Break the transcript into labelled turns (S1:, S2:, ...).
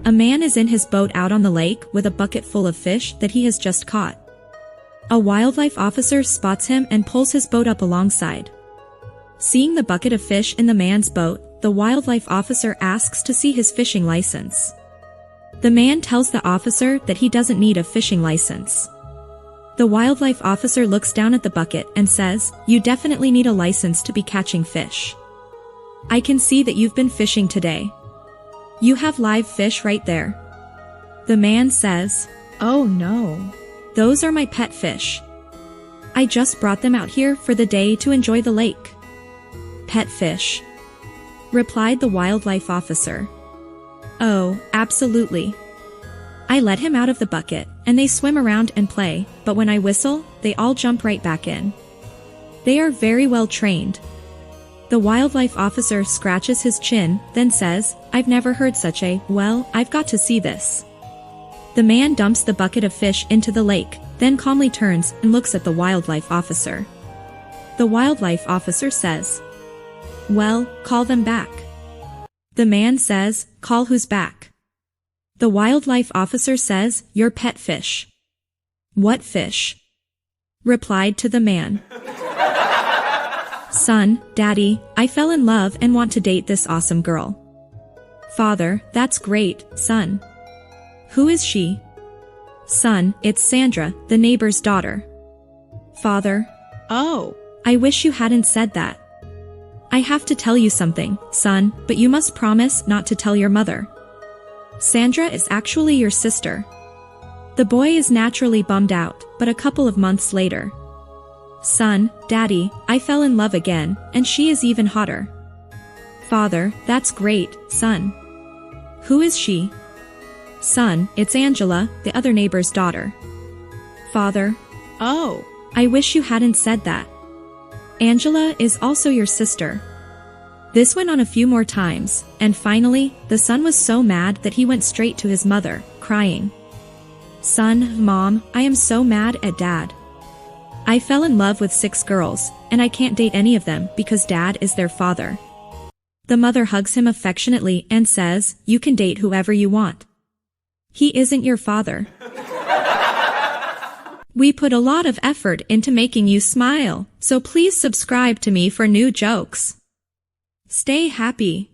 S1: A man is in his boat out on the lake with a bucket full of fish that he has just caught. A wildlife officer spots him and pulls his boat up alongside. Seeing the bucket of fish in the man's boat, the wildlife officer asks to see his fishing license. The man tells the officer that he doesn't need a fishing license. The wildlife officer looks down at the bucket and says, "You definitely need a license to be catching fish. I can see that you've been fishing today. You have live fish right there." The man says,
S2: "Oh no.
S1: Those are my pet fish. I just brought them out here for the day to enjoy the lake." "Pet fish?" replied the wildlife officer. "Oh, absolutely. I let him out of the bucket, and they swim around and play, but when I whistle, they all jump right back in. They are very well trained." The wildlife officer scratches his chin, then says, "I've never heard such a, well, I've got to see this." The man dumps the bucket of fish into the lake, then calmly turns and looks at the wildlife officer. The wildlife officer says, "Well, call them back." The man says, "Call who's back?" The wildlife officer says, "Your pet fish." "What fish?" replied to the man. "Son, Daddy, I fell in love and want to date this awesome girl." "Father, that's great, son. Who is she?" "Son, it's Sandra, the neighbor's daughter." "Father,
S2: Oh,
S1: I wish you hadn't said that. I have to tell you something, son, but you must promise not to tell your mother. Sandra is actually your sister." The boy is naturally bummed out, but a couple of months later. "Son, Daddy, I fell in love again, and she is even hotter." "Father, that's great, son. Who is she?" "Son, it's Angela, the other neighbor's daughter." "Father,
S2: oh,
S1: I wish you hadn't said that. Angela is also your sister." This went on a few more times, and finally, the son was so mad that he went straight to his mother, crying, "Son, Mom, I am so mad at Dad. I fell in love with 6 girls, and I can't date any of them because Dad is their father." The mother hugs him affectionately and says, "You can date whoever you want. He isn't your father. We put a lot of effort into making you smile, so please subscribe to me for new jokes. Stay happy.